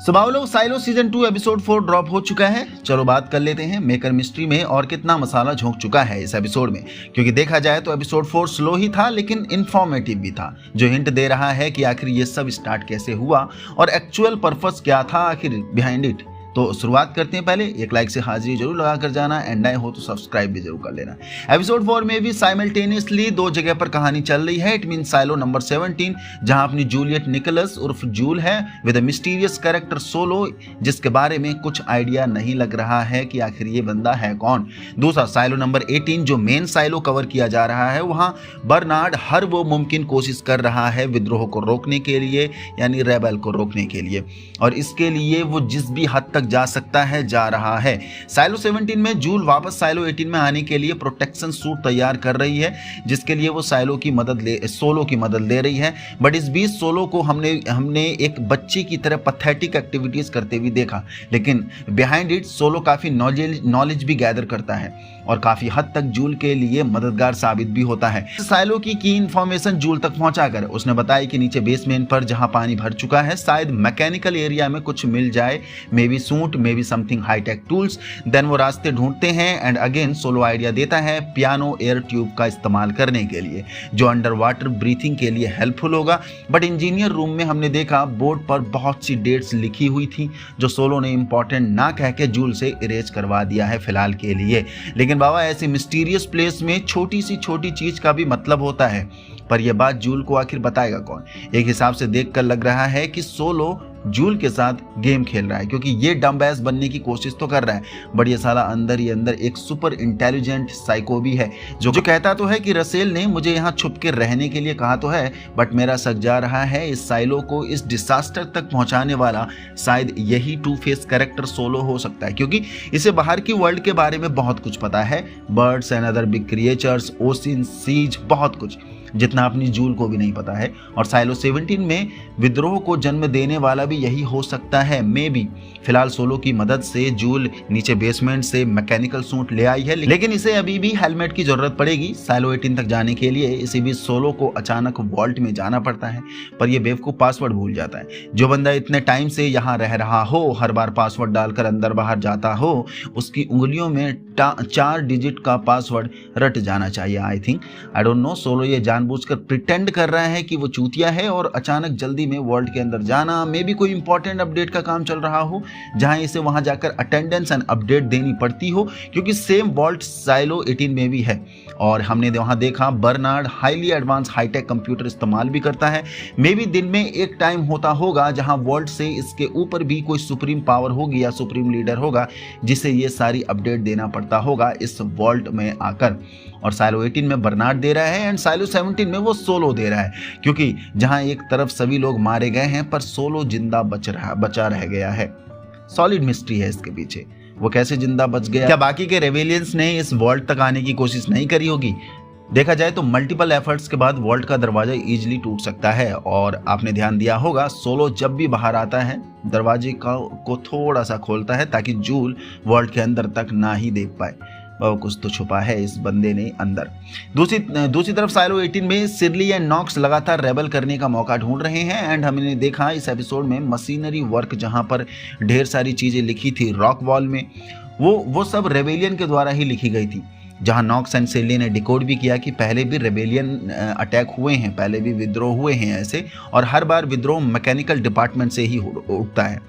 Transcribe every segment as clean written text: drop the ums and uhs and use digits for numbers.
लोग silo season 2 episode 4 drop हो चुका है। चलो बात कर लेते हैं मेकर मिस्ट्री में और कितना मसाला झोंक चुका है इस एपिसोड में। क्योंकि देखा जाए तो एपिसोड 4 स्लो ही था लेकिन इंफॉर्मेटिव भी था, जो हिंट दे रहा है कि आखिर ये सब स्टार्ट कैसे हुआ और एक्चुअल पर्पस क्या था आखिर बिहाइंड इट। तो शुरुआत करते हैं। पहले एक लाइक से हाजिरी जरूर लगा कर जाना, एंड नए हो तो सब्सक्राइब भी जरूर कर लेना। एपिसोड 4 में भी साइमल्टेनियसली दो जगह पर कहानी चल रही है। इट मीन साइलो नंबर 17, जहां अपनी जूलियट निकोलस उर्फ जूल है with a mysterious character solo, जिसके बारे में कुछ आइडिया नहीं लग रहा है कि आखिर ये बंदा है कौन। दूसरा साइलो नंबर 18, जो मेन साइलो कवर किया जा रहा है, वहां बर्नार्ड हर वो मुमकिन कोशिश कर रहा है विद्रोह को रोकने के लिए, यानी रेबल को रोकने के लिए, और इसके लिए वो जिस भी हद तक जा सकता है जा रहा है। साइलो 17 में जूल वापस साइलो 18 में आने के लिए प्रोटेक्शन सूट तैयार कर रही है, जिसके लिए वो सोलो की मदद ले रही है। बट इस बीच सोलो को हमने एक बच्ची की तरह पैथेटिक एक्टिविटीज करते हुए देखा, लेकिन बिहाइंड इट सोलो काफी नॉलेज भी गैदर करता है और काफी हद तक जूल के लिए मददगार साबित भी होता है। साइलो की इंफॉर्मेशन जूल तक पहुंचाकर उसने बताया कि नीचे बेसमेंट पर जहां पानी भर चुका है, शायद मैकेनिकल एरिया में कुछ मिल जाए, may be suit, may be something hi-tech tools. Then वो रास्ते ढूंढते हैं एंड अगेन सोलो आइडिया देता है पियानो एयर ट्यूब का इस्तेमाल करने के लिए, जो अंडर वाटर ब्रीथिंग के लिए हेल्पफुल होगा। बट इंजीनियर रूम में हमने देखा बोर्ड पर बहुत सी डेट्स लिखी हुई थी, जो सोलो ने इंपॉर्टेंट ना कह के जूल से इरेज करवा दिया है फिलहाल के लिए। लेकिन बाबा, ऐसे मिस्टीरियस प्लेस में छोटी सी छोटी चीज का भी मतलब होता है, पर यह बात जूल को आखिर बताएगा कौन। एक हिसाब से देखकर लग रहा है कि सोलो जूल के साथ गेम खेल रहा है, क्योंकि ये डम्बैस बनने की कोशिश तो कर रहा है, बट ये साला अंदर ही अंदर एक सुपर इंटेलिजेंट साइको भी है, जो कहता तो है कि रसेल ने मुझे यहाँ छुप के रहने के लिए कहा तो है, बट मेरा शक जा रहा है इस साइलो को इस डिसास्टर तक पहुंचाने वाला शायद यही टू फेस कैरेक्टर सोलो हो सकता है, क्योंकि इसे बाहर की वर्ल्ड के बारे में बहुत कुछ पता है। Birds and other big creatures, ocean, seas, बहुत कुछ, जितना अपनी जूल को भी नहीं पता है। और साइलो 17 में विद्रोह को जन्म देने वाला भी यही हो सकता है, मे बी। फिलहाल सोलो की मदद से जूल नीचे बेसमेंट से मैकेनिकल सूट ले आई है, लेकिन इसे अभी भी हेलमेट की जरूरत पड़ेगी साइलो 18 तक जाने के लिए। इसी बीच सोलो को अचानक वॉल्ट में जाना पड़ता है, पर यह बेवकूफ पासवर्ड भूल जाता है। जो बंदा इतने टाइम से यहाँ रह रहा हो, हर बार पासवर्ड डालकर अंदर बाहर जाता हो, उसकी उंगलियों में 4 डिजिट का पासवर्ड रट जाना चाहिए। I think, I don't know, solo ये जानबूझकर प्रिटेंड कर रहा है कि वो चूतिया है और अचानक जल्दी में वर्ल्ड के अंदर जाना, मे बी कोई इंपॉर्टेंट अपडेट का काम चल रहा हो, जहां इसे वहां जाकर अटेंडेंस एंड अपडेट देनी पड़ती हो, क्योंकि सेम वॉल्ट साइलो 18 में भी है। और हमने वहां देखा Bernard highly advance hi-tech computer इस्तेमाल भी करता है। मे बी दिन में एक टाइम होता होगा जहां वॉल्ट से इसके ऊपर भी कोई सुप्रीम पावर होगी या सुप्रीम लीडर होगा, जिसे ये सारी अपडेट देना पड़ता होगा इस वॉल्ट में आकर। और साइलो 18 में बर्नार्ड दे रहा है एंड साइलो 17 में वो सोलो दे रहा है, क्योंकि जहां एक तरफ सभी लोग मारे गए हैं पर सोलो जिंदा बचा रह गया है। सॉलिड मिस्ट्री है इसके पीछे, वो कैसे जिंदा बच गया। क्या बाकी के रेवेलियंस ने इस वॉल्ट तक आने की कोशिश नहीं करी होगी? देखा जाए तो मल्टीपल एफर्ट्स के बाद वॉल्ट का दरवाजा इजीली टूट सकता है, और आपने ध्यान दिया होगा सोलो जब भी बाहर आता है दरवाजे को थोड़ा सा खोलता है ताकि जूल वॉल्ट के अंदर तक ना ही देख पाए। बहुत कुछ तो छुपा है इस बंदे ने अंदर। दूसरी तरफ साइलो 18 में सिरली एंड नॉक्स लगातार रेबल करने का मौका ढूंढ रहे हैं, एंड हमने देखा इस एपिसोड में मशीनरी वर्क, जहां पर ढेर सारी चीजें लिखी थी रॉक वॉल में, वो सब रेबेलियन के द्वारा ही लिखी गई थी। जहां नॉक्स एंड सिरली ने डिकोड भी किया कि पहले भी रेबेलियन अटैक हुए हैं, पहले भी विद्रोह हुए हैं ऐसे, और हर बार विद्रोह मैकेनिकल डिपार्टमेंट से ही उठता है,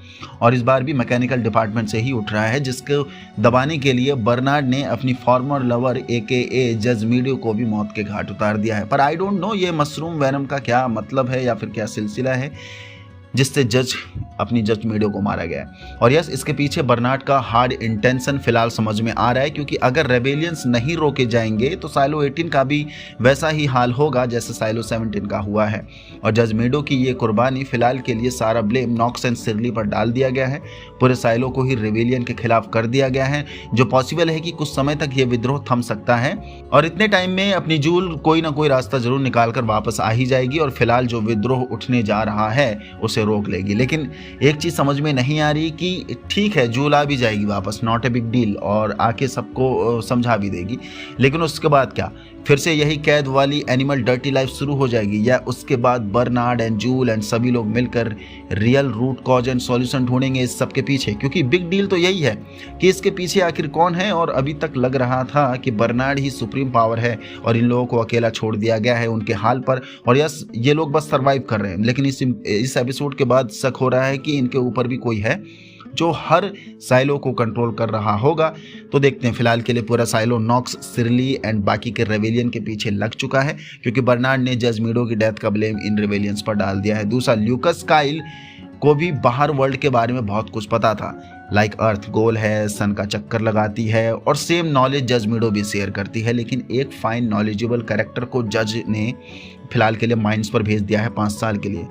और इस बार भी मैकेनिकल डिपार्टमेंट से ही उठ रहा है, जिसको दबाने के लिए बर्नार्ड ने अपनी फॉर्मर लवर AKA जज मीडियो को भी मौत के घाट उतार दिया है। पर आई डोंट नो ये मशरूम वेनम का क्या मतलब है या फिर क्या सिलसिला है जिससे अपनी जज मीडियो को मारा गया है। और यस, इसके पीछे बर्नार्ड का हार्ड इंटेंशन फिलहाल समझ में आ रहा है, क्योंकि अगर रेबेलियंस नहीं रोके जाएंगे तो साइलो 18 का भी वैसा ही हाल होगा जैसे साइलो 17 का हुआ है। और जज मीडियो की ये कुर्बानी, फिलहाल के लिए सारा ब्लेम नॉक्स एंड सिरली पर डाल दिया गया है। पूरे साइलो को ही रेबेलियन के खिलाफ कर दिया गया है, जो पॉसिबल है कि कुछ समय तक ये विद्रोह थम सकता है, और इतने टाइम में अपनी जूल कोई ना कोई रास्ता जरूर निकाल कर वापस आ ही जाएगी, और फिलहाल जो विद्रोह उठने जा रहा है उसे रोक लेगी। लेकिन एक चीज समझ में नहीं आ रही कि ठीक है, जूल आ भी जाएगी वापस, नॉट ए बिग डील, और आके सबको समझा भी देगी, लेकिन उसके बाद क्या? फिर से यही कैद वाली एनिमल डर्टी लाइफ शुरू हो जाएगी, या उसके बाद बर्नार्ड एंड जूल एंड सभी लोग मिलकर real root cause and solution ढूंढेंगे इस सब के पीछे? क्योंकि बिग डील तो यही है कि इसके पीछे आखिर कौन है। और अभी तक लग रहा था कि बर्नार्ड ही सुप्रीम पावर है और इन लोगों को अकेला छोड़ दिया गया है उनके हाल पर, और यस ये लोग बस सर्वाइव कर रहे हैं। लेकिन इस एपिसोड के बाद शक हो रहा है कि इनके ऊपर भी कोई है जो हर साइलो को कंट्रोल कर रहा होगा। तो देखते हैं। फिलहाल के लिए पूरा साइलो नॉक्स, सिरली एंड बाकी के रेवेलियन के पीछे लग चुका है, क्योंकि बर्नार्ड ने जज मीडो की डेथ का ब्लेम इन रेवेलियंस पर डाल दिया है। दूसरा, ल्यूकस काइल को भी बाहर वर्ल्ड के बारे में बहुत कुछ पता था, लाइक अर्थ गोल है, सन का चक्कर लगाती है, और सेम नॉलेज जज मीडो भी शेयर करती है। लेकिन एक फाइन नॉलेजेबल कैरेक्टर को जज ने फिलहाल के लिए माइंस पर भेज दिया है 5 साल के लिए।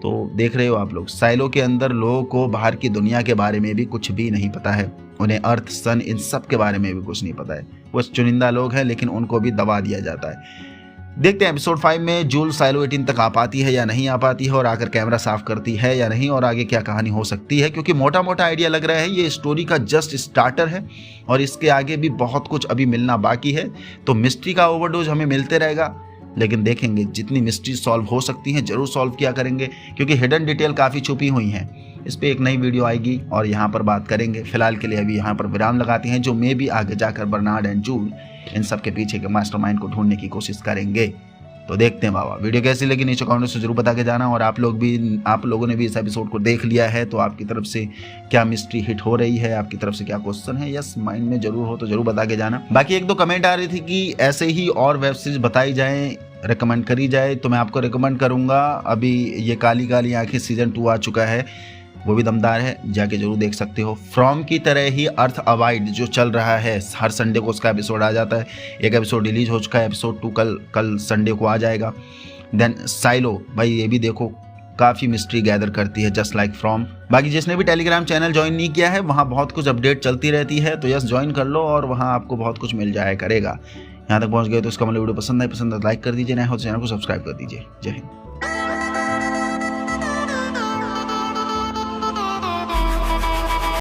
तो देख रहे हो आप लोग, साइलो के अंदर लोगों को बाहर की दुनिया के बारे में भी कुछ भी नहीं पता है। उन्हें अर्थ, सन, इन सब के बारे में भी कुछ नहीं पता है। वो चुनिंदा लोग हैं, लेकिन उनको भी दबा दिया जाता है। देखते हैं एपिसोड 5 में जूल साइलो 18 तक आ पाती है या नहीं आ पाती है, और आकर कैमरा साफ करती है या नहीं, और आगे क्या कहानी हो सकती है। क्योंकि मोटा मोटा आइडिया लग रहा है ये स्टोरी का जस्ट स्टार्टर है और इसके आगे भी बहुत कुछ अभी मिलना बाकी है। तो मिस्ट्री का ओवरडोज हमें मिलते रहेगा, लेकिन देखेंगे जितनी मिस्ट्री सॉल्व हो सकती हैं जरूर सॉल्व किया करेंगे, क्योंकि हिडन डिटेल काफ़ी छुपी हुई हैं। इस पर एक नई वीडियो आएगी और यहाँ पर बात करेंगे। फिलहाल के लिए अभी यहाँ पर विराम लगाते हैं, जो मे भी आगे जाकर बर्नार्ड एंड जूल इन सब के पीछे के मास्टरमाइंड को ढूंढने की कोशिश करेंगे। तो देखते हैं बाबा। वीडियो कैसी लगी नीचे कमेंट से जरूर बता के जाना, और आप लोगों ने भी इस एपिसोड को देख लिया है तो आपकी तरफ से क्या मिस्ट्री हिट हो रही है, आपकी तरफ से क्या क्वेश्चन है, यस माइंड में जरूर हो तो जरूर बता के जाना। बाकी 1-2 कमेंट आ रही थी कि ऐसे ही और वेब सीरीज बताई जाए, रिकमेंड करी जाए, तो मैं आपको रिकमेंड करूंगा। अभी ये काली काली आंखें सीजन 2 आ चुका है, वो भी दमदार है, जाके जरूर देख सकते हो। फ्रॉम की तरह ही अर्थ अवॉइड जो चल रहा है, हर संडे को उसका एपिसोड आ जाता है। एक एपिसोड रिलीज हो चुका है, एपिसोड 2 कल संडे को आ जाएगा। देन साइलो, भाई ये भी देखो, काफ़ी मिस्ट्री गैदर करती है जस्ट लाइक फ्रॉम। बाकी जिसने भी टेलीग्राम चैनल ज्वाइन नहीं किया है, वहाँ बहुत कुछ अपडेट चलती रहती है, तो यस ज्वाइन कर लो और वहाँ आपको बहुत कुछ मिल जाया करेगा। यहाँ तक पहुँच गए तो इसका मतलब वीडियो पसंद है, लाइक कर दीजिए, नया हो तो चैनल को सब्सक्राइब कर दीजिए। जय हिंद।